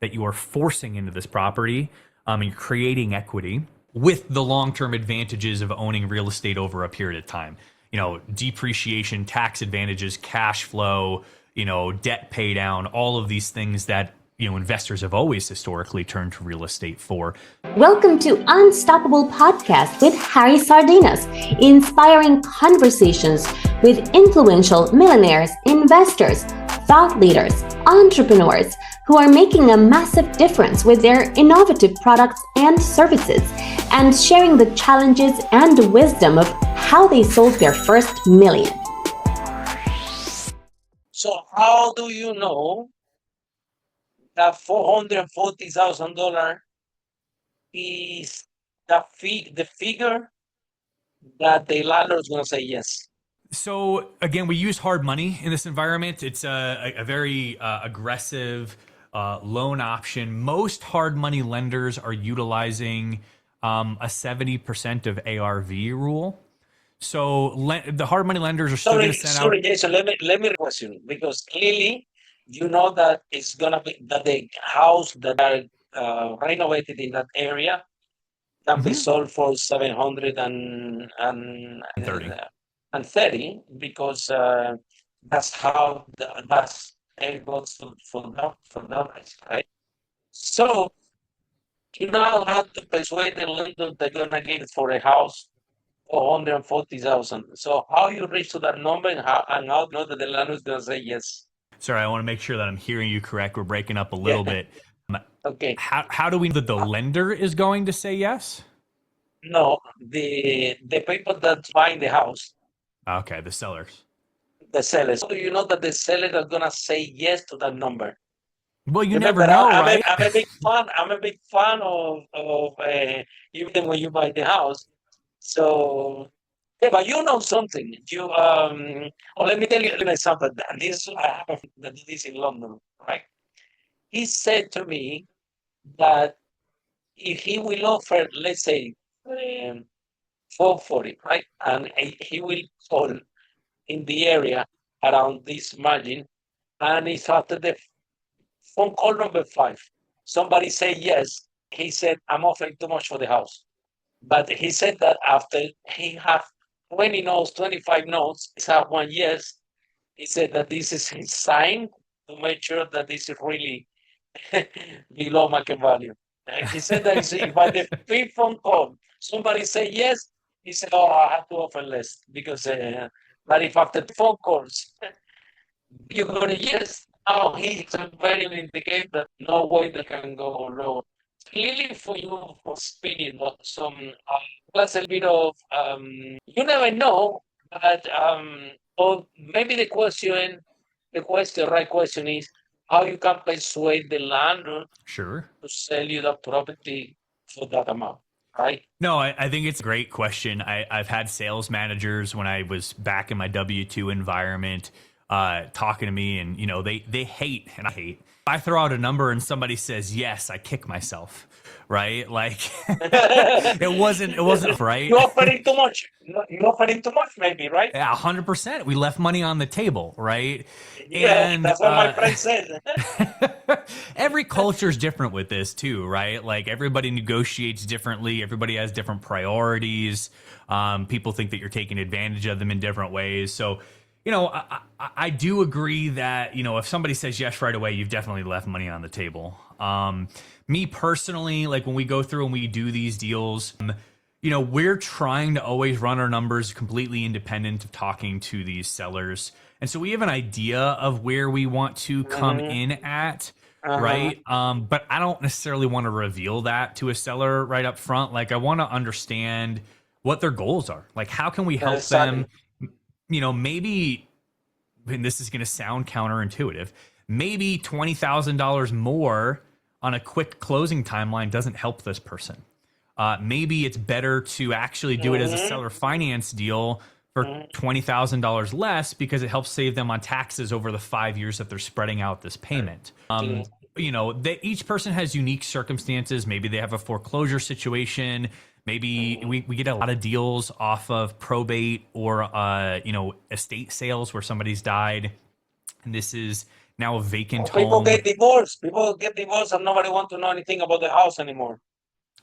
that you are forcing into this property, and you're creating equity with the long-term advantages of owning real estate over a period of time. Depreciation, tax advantages, cash flow, debt pay down, all of these things that investors have always historically turned to real estate for. Welcome to Unstoppable Podcast with Harry Sardinas, inspiring conversations with influential millionaires, investors, thought leaders, entrepreneurs who are making a massive difference with their innovative products and services, and sharing the challenges and wisdom of how they sold their first million. So how do you know that $440,000 is the figure that the landlord is going to say yes? So again, we use hard money in this environment. It's a very aggressive loan option. Most hard money lenders are utilizing a 70% of ARV rule. So the hard money lenders are still going to send out. Sorry, Jason. Let me question, because clearly you know that it's gonna be that the house that are renovated in that area can be sold for 730 because that's how that's it goes for that, right? So you now have to persuade the lender they're gonna get it for a house for 140,000. So how you reach to that number, and how you know that the landlord is gonna say yes? Sorry, I want to make sure that I'm hearing you correct. We're breaking up a little bit. Okay. How do we know that the lender is going to say yes? No, the people that buying the house, Okay, the sellers. the sellers. So you know that the sellers are gonna say yes to that number. Well, you Remember, never know, right? I'm a big fan. I'm a big fan of even when you buy the house. So yeah, but you know something. Let me tell you an example. This I have a friend that did this in London, right? He said to me that if he will offer, let's say, 440, right, and he will call in the area around this margin, and it's after the phone call number 5, somebody say yes. He said, I'm offering too much for the house. But he said that after he have 20 notes, 25 notes, he have one yes. He said that this is his sign to make sure that this is really below market value. And he said that if by the fifth phone call somebody say yes, he said, "Oh, I have to offer less because." But if after the phone calls you go to yes, now he's very indicate that no way they can go low. Clearly, for you, for speeding some plus a bit of you never know, but or maybe the right question is how you can persuade the landlord Sure. to sell you the property for that amount, right? No, I think it's a great question. I've had sales managers when I was back in my W-2 environment talking to me, and they hate, and I hate. I throw out a number and somebody says yes, I kick myself, right? Like it wasn't right. You're offering too much. You're offering too much, maybe, right? Yeah, 100%. We left money on the table, right? Yeah, And that's what my friend said. every culture is different with this too, right? Like everybody negotiates differently. Everybody has different priorities. People think that you're taking advantage of them in different ways. So, I do agree that, if somebody says yes right away, you've definitely left money on the table. Me personally, like when we go through and we do these deals, we're trying to always run our numbers completely independent of talking to these sellers. And so we have an idea of where we want to come in at, right? But I don't necessarily want to reveal that to a seller right up front. Like I want to understand what their goals are. Like how can we help them? Maybe, and this is going to sound counterintuitive, maybe $20,000 more on a quick closing timeline doesn't help this person. Maybe it's better to actually do it as a seller finance deal for $20,000 less because it helps save them on taxes over the 5 years that they're spreading out this payment. Each person has unique circumstances. Maybe they have a foreclosure situation. Maybe we get a lot of deals off of probate or estate sales where somebody's died, and this is now a vacant People home. get divorced. People get divorced and nobody want to know anything about the house anymore.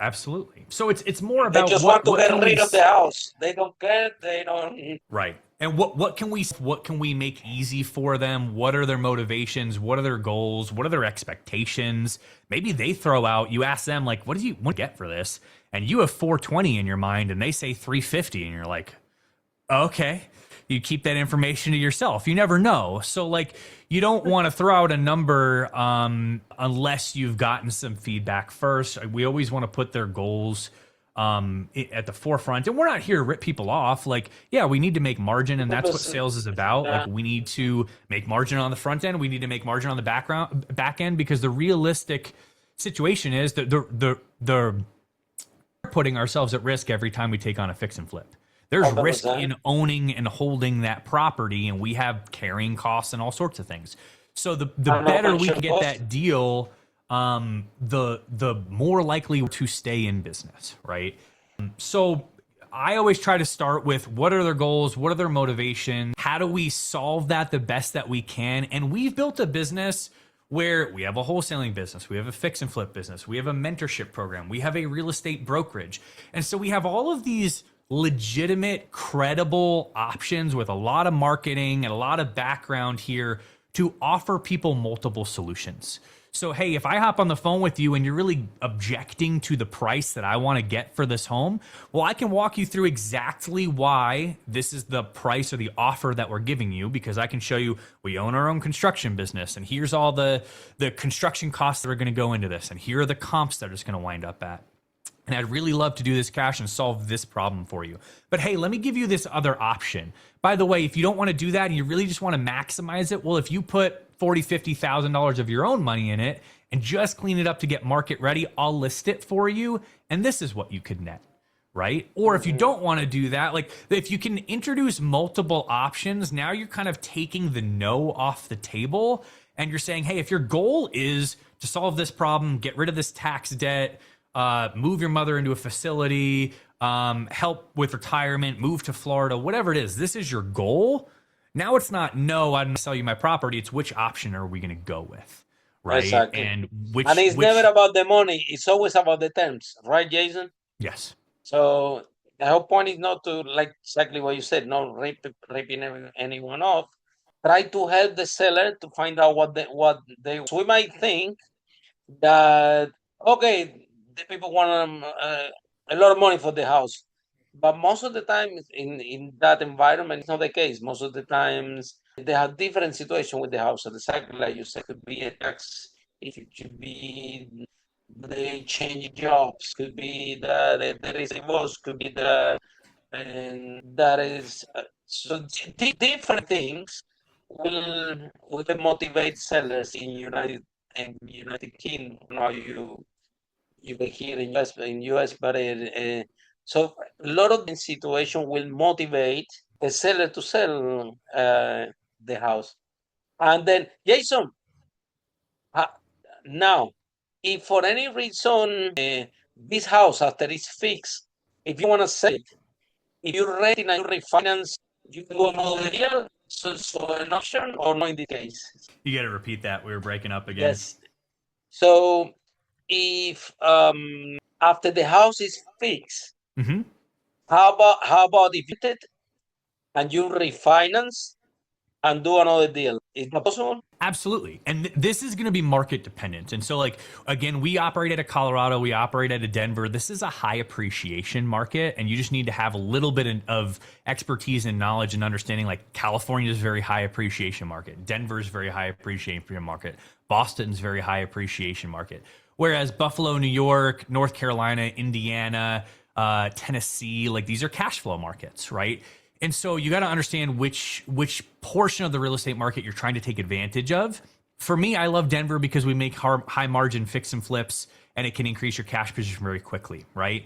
Absolutely. So it's more They about just want to get can rid we of the house. They don't care. They don't. right. And what can we make easy for them? What are their motivations? What are their goals? What are their expectations? Maybe they throw out, you ask them like, what do you want to get for this? And you have 420 in your mind and they say 350 and you're like, okay. You keep that information to yourself. You never know. So like you don't want to throw out a number unless you've gotten some feedback first. We always want to put their goals at the forefront. And we're not here to rip people off. Like, yeah, we need to make margin, and that's what sales is about. Like we need to make margin on the front end. We need to make margin on the back end, because the realistic situation is that they're putting ourselves at risk every time we take on a fix and flip. There's 100%. risk in owning and holding that property, and we have carrying costs and all sorts of things. So the better we can get that deal, the more likely to stay in business, right? So I always try to start with what are their goals, what are their motivations, how do we solve that the best that we can? And we've built a business where we have a wholesaling business, we have a fix and flip business, we have a mentorship program, we have a real estate brokerage. And so we have all of these legitimate, credible options with a lot of marketing and a lot of background here to offer people multiple solutions. So, hey, if I hop on the phone with you and you're really objecting to the price that I want to get for this home, well, I can walk you through exactly why this is the price or the offer that we're giving you, because I can show you we own our own construction business, and here's all the construction costs that are going to go into this, and here are the comps that it's going to wind up at. And I'd really love to do this, Cash, and solve this problem for you. But hey, let me give you this other option. By the way, if you don't want to do that and you really just want to maximize it, well, if you put $40,000, $50,000 of your own money in it and just clean it up to get market ready, I'll list it for you, and this is what you could net, right? Or if you don't want to do that, like if you can introduce multiple options, now you're kind of taking the no off the table, and you're saying, hey, if your goal is to solve this problem, get rid of this tax debt, move your mother into a facility, help with retirement, move to Florida, whatever it is, this is your goal. Now it's not, no, I'm going to sell you my property. It's which option are we going to go with, right? Exactly. And it's never about the money. It's always about the terms, right, Jason? Yes. So the whole point is not to, like exactly what you said, not ripping anyone off. Try to help the seller to find out what they. So we might think that, okay, the people want a lot of money for the house, but most of the time in that environment, it's not the case. Most of the times they have different situation with the house. So exactly like you said, could be a tax, it could be they change jobs, could be that there is a divorce, could be that, and that is so different things will motivate sellers in United Kingdom. Now you can hear in US, but so a lot of the situation will motivate the seller to sell the house. And then, Jason, now, if for any reason this house after it's fixed, if you want to sell it, if you're ready and you refinance, you can go another deal. So an option or not in this case? You got to repeat that. We were breaking up again. Yes. So if after the house is fixed, how about if you did and you refinance and do another deal? Is that possible? Absolutely. And this is going to be market dependent. And so like, again, we operate out of Colorado, we operate out of Denver. This is a high appreciation market, and you just need to have a little bit of expertise and knowledge and understanding. Like California is very high appreciation market. Denver is very high appreciation market. Boston's very high appreciation market. Whereas Buffalo, New York, North Carolina, Indiana, Tennessee, like these are cash flow markets, right? And so you got to understand which portion of the real estate market you're trying to take advantage of. For me, I love Denver because we make high margin fix and flips, and it can increase your cash position very quickly, right?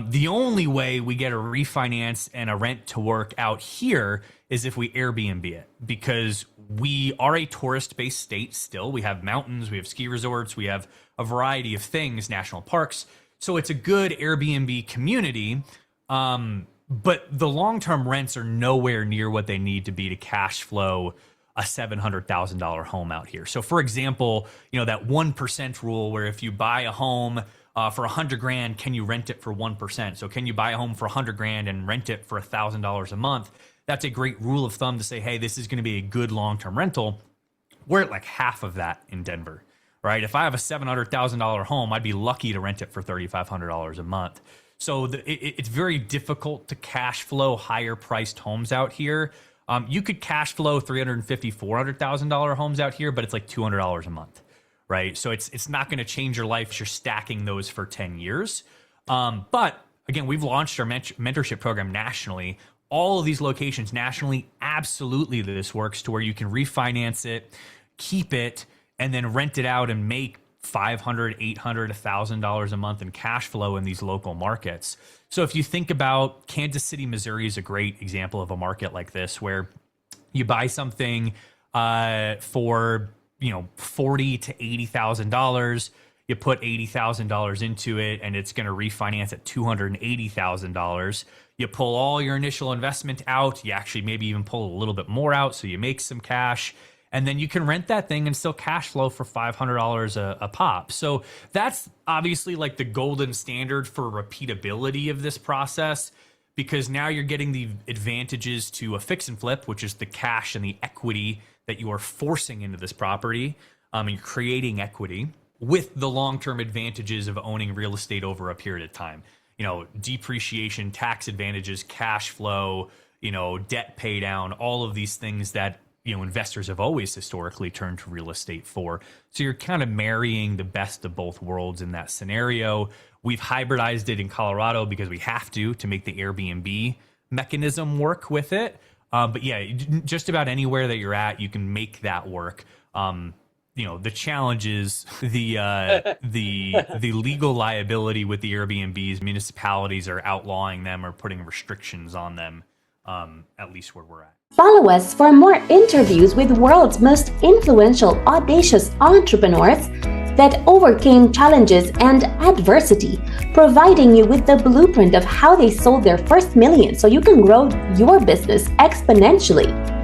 The only way we get a refinance and a rent to work out here is if we Airbnb it, because we are a tourist-based state still. We have mountains, we have ski resorts, we have a variety of things, national parks. So it's a good Airbnb community. But the long-term rents are nowhere near what they need to be to cash flow a $700,000 home out here. So for example, that 1% rule where if you buy a home for 100 grand, can you rent it for 1%? So can you buy a home for 100 grand and rent it for $1,000 a month? That's a great rule of thumb to say, hey, this is going to be a good long-term rental. We're at like half of that in Denver, right? If I have a $700,000 home, I'd be lucky to rent it for $3,500 a month. So it's very difficult to cash flow higher priced homes out here. You could cash flow $350,000, $400,000 homes out here, but it's like $200 a month, right? So it's not going to change your life if you're stacking those for 10 years. But again, we've launched our mentorship program nationally. All of these locations nationally, absolutely this works to where you can refinance it, keep it, and then rent it out and make $500, $800, $1,000 a month in cash flow in these local markets. So if you think about Kansas City, Missouri is a great example of a market like this, where you buy something for $40,000 to $80,000. You put $80,000 into it, and it's going to refinance at $280,000. You pull all your initial investment out. You actually maybe even pull a little bit more out, so you make some cash. And then you can rent that thing and still cash flow for $500 a pop. So that's obviously like the golden standard for repeatability of this process, because now you're getting the advantages to a fix and flip, which is the cash and the equity that you are forcing into this property. And you're creating equity with the long-term advantages of owning real estate over a period of time. Depreciation, tax advantages, cash flow, debt pay down, all of these things that investors have always historically turned to real estate for. So you're kind of marrying the best of both worlds in that scenario. We've hybridized it in Colorado because we have to make the Airbnb mechanism work with it. But yeah, just about anywhere that you're at, you can make that work. The challenge is the legal liability with the Airbnbs. Municipalities are outlawing them or putting restrictions on them, at least where we're at. Follow us for more interviews with world's most influential, audacious entrepreneurs that overcame challenges and adversity, providing you with the blueprint of how they sold their first million so you can grow your business exponentially.